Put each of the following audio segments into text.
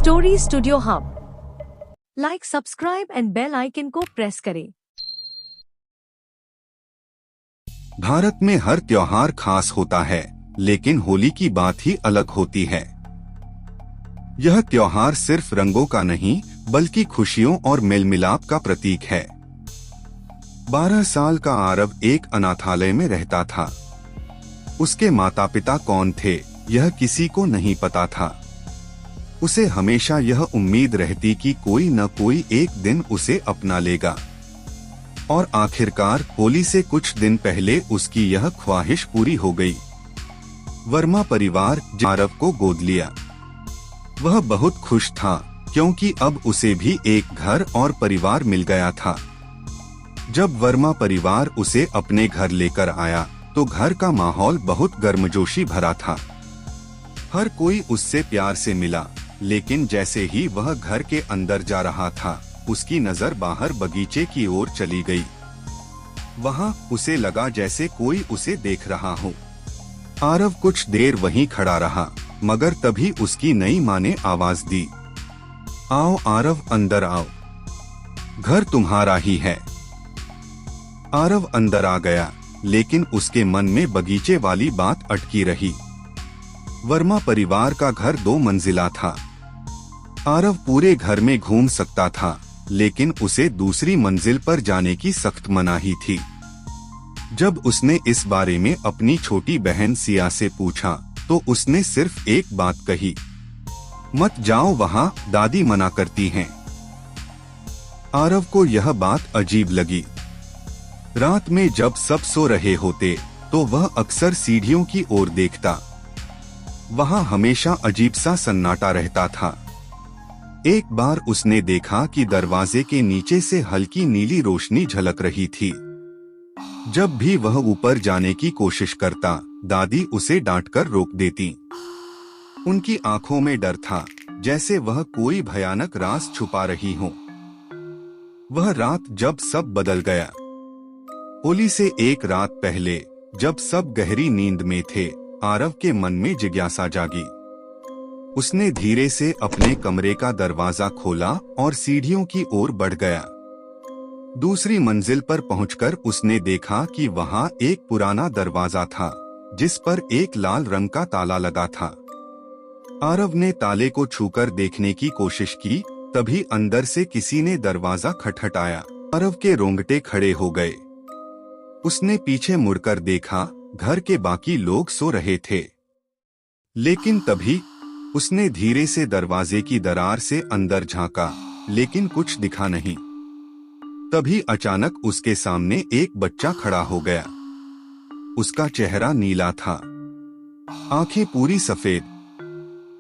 Story studio hub like subscribe and bell icon को press करें। भारत में हर त्योहार खास होता है, लेकिन होली की बात ही अलग होती है। यह त्योहार सिर्फ रंगों का नहीं, बल्कि खुशियों और मेल मिलाप का प्रतीक है। 12 साल का आरव एक अनाथालय में रहता था। उसके माता पिता कौन थे, यह किसी को नहीं पता था। उसे हमेशा यह उम्मीद रहती कि कोई न कोई एक दिन उसे अपना लेगा। और आखिरकार होली से कुछ दिन पहले उसकी यह ख्वाहिश पूरी हो गई। वर्मा परिवार आरव को गोद लिया। वह बहुत खुश था, क्योंकि अब उसे भी एक घर और परिवार मिल गया था। जब वर्मा परिवार उसे अपने घर लेकर आया, तो घर का माहौल बहुत गर्मजोशी भरा था। हर कोई उससे प्यार से मिला, लेकिन जैसे ही वह घर के अंदर जा रहा था, उसकी नजर बाहर बगीचे की ओर चली गई। वहाँ उसे लगा जैसे कोई उसे देख रहा हो। आरव कुछ देर वहीं खड़ा रहा, मगर तभी उसकी नई माँ ने आवाज दी, आओ आरव, अंदर आओ, घर तुम्हारा ही है। आरव अंदर आ गया, लेकिन उसके मन में बगीचे वाली बात अटकी रही। वर्मा परिवार का घर 2 मंजिला था। आरव पूरे घर में घूम सकता था, लेकिन उसे दूसरी मंजिल पर जाने की सख्त मनाही थी। जब उसने इस बारे में अपनी छोटी बहन सिया से पूछा, तो उसने सिर्फ एक बात कही, मत जाओ वहाँ, दादी मना करती हैं। आरव को यह बात अजीब लगी। रात में जब सब सो रहे होते, तो वह अक्सर सीढ़ियों की ओर देखता। वहाँ हमेशा अजीब सा सन्नाटा रहता था। एक बार उसने देखा कि दरवाजे के नीचे से हल्की नीली रोशनी झलक रही थी। जब भी वह ऊपर जाने की कोशिश करता, दादी उसे डांटकर रोक देती। उनकी आंखों में डर था, जैसे वह कोई भयानक राज छुपा रही हो। वह रात जब सब बदल गया। होली से एक रात पहले, जब सब गहरी नींद में थे, आरव के मन में जिज्ञासा जागी। उसने धीरे से अपने कमरे का दरवाजा खोला और सीढ़ियों की ओर बढ़ गया। दूसरी मंजिल पर पहुंचकर उसने देखा कि वहां एक पुराना दरवाजा था, जिस पर एक लाल रंग का ताला लगा था। आरव ने ताले को छूकर देखने की कोशिश की, तभी अंदर से किसी ने दरवाजा खटखटाया। आरव के रोंगटे खड़े हो गए। उसने पीछे मुड़कर देखा, घर के बाकी लोग सो रहे थे। लेकिन तभी उसने धीरे से दरवाजे की दरार से अंदर झांका, लेकिन कुछ दिखा नहीं। तभी अचानक उसके सामने एक बच्चा खड़ा हो गया। उसका चेहरा नीला था, आंखें पूरी सफेद।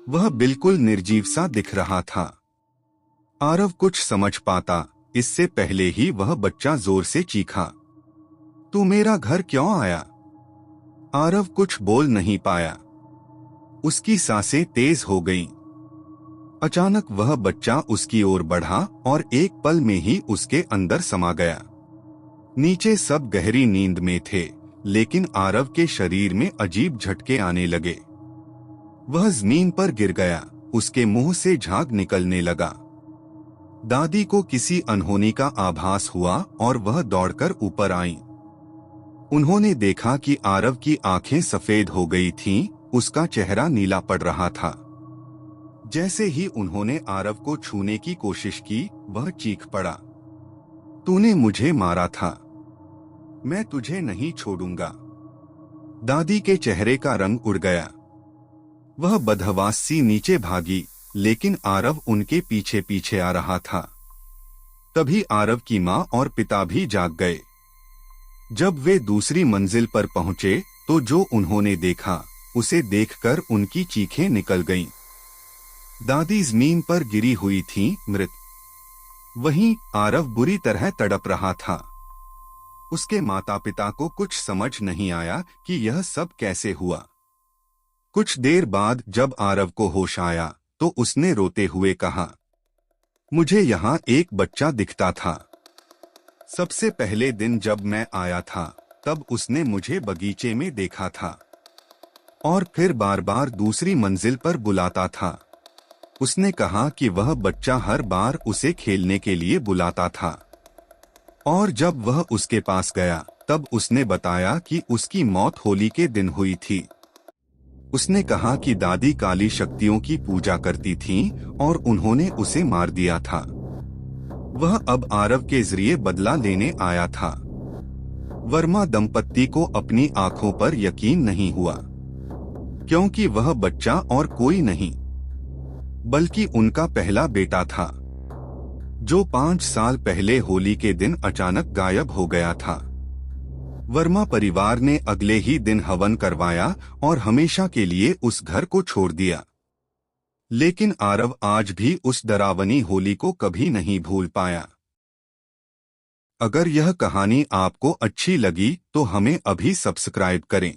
वह बिल्कुल निर्जीव सा दिख रहा था। आरव कुछ समझ पाता, इससे पहले ही वह बच्चा जोर से चीखा, तू मेरा घर क्यों आया? आरव कुछ बोल नहीं पाया। उसकी सांसें तेज हो गईं। अचानक वह बच्चा उसकी ओर बढ़ा और एक पल में ही उसके अंदर समा गया। नीचे सब गहरी नींद में थे, लेकिन आरव के शरीर में अजीब झटके आने लगे। वह जमीन पर गिर गया, उसके मुंह से झाग निकलने लगा। दादी को किसी अनहोनी का आभास हुआ और वह दौड़कर ऊपर आईं। उन्होंने देखा कि आरव की आंखें सफेद हो गई थीं, उसका चेहरा नीला पड़ रहा था। जैसे ही उन्होंने आरव को छूने की कोशिश की, वह चीख पड़ा, तूने मुझे मारा था, मैं तुझे नहीं छोड़ूंगा। दादी के चेहरे का रंग उड़ गया। वह बदहवास सी नीचे भागी, लेकिन आरव उनके पीछे पीछे आ रहा था। तभी आरव की माँ और पिता भी जाग गए। जब वे दूसरी मंजिल पर पहुंचे, तो जो उन्होंने देखा, उसे देखकर उनकी चीखें निकल गईं। दादी जमीन पर गिरी हुई थीं, मृत। वहीं आरव बुरी तरह तड़प रहा था। उसके माता पिता को कुछ समझ नहीं आया कि यह सब कैसे हुआ। कुछ देर बाद जब आरव को होश आया, तो उसने रोते हुए कहा, मुझे यहाँ एक बच्चा दिखता था। सबसे पहले दिन जब मैं आया था, तब उसने मुझे बगीचे में देखा था और फिर बार बार दूसरी मंजिल पर बुलाता था। उसने कहा कि वह बच्चा हर बार उसे खेलने के लिए बुलाता था और जब वह उसके पास गया तब उसने बताया कि उसकी मौत होली के दिन हुई थी। उसने कहा कि दादी काली शक्तियों की पूजा करती थीं और उन्होंने उसे मार दिया था। वह अब आरव के जरिए बदला लेने आया था। वर्मा दंपत्ति को अपनी आंखों पर यकीन नहीं हुआ, क्योंकि वह बच्चा और कोई नहीं बल्कि उनका पहला बेटा था, जो 5 साल पहले होली के दिन अचानक गायब हो गया था। वर्मा परिवार ने अगले ही दिन हवन करवाया और हमेशा के लिए उस घर को छोड़ दिया। लेकिन आरव आज भी उस डरावनी होली को कभी नहीं भूल पाया। अगर यह कहानी आपको अच्छी लगी तो हमें अभी सब्सक्राइब करें।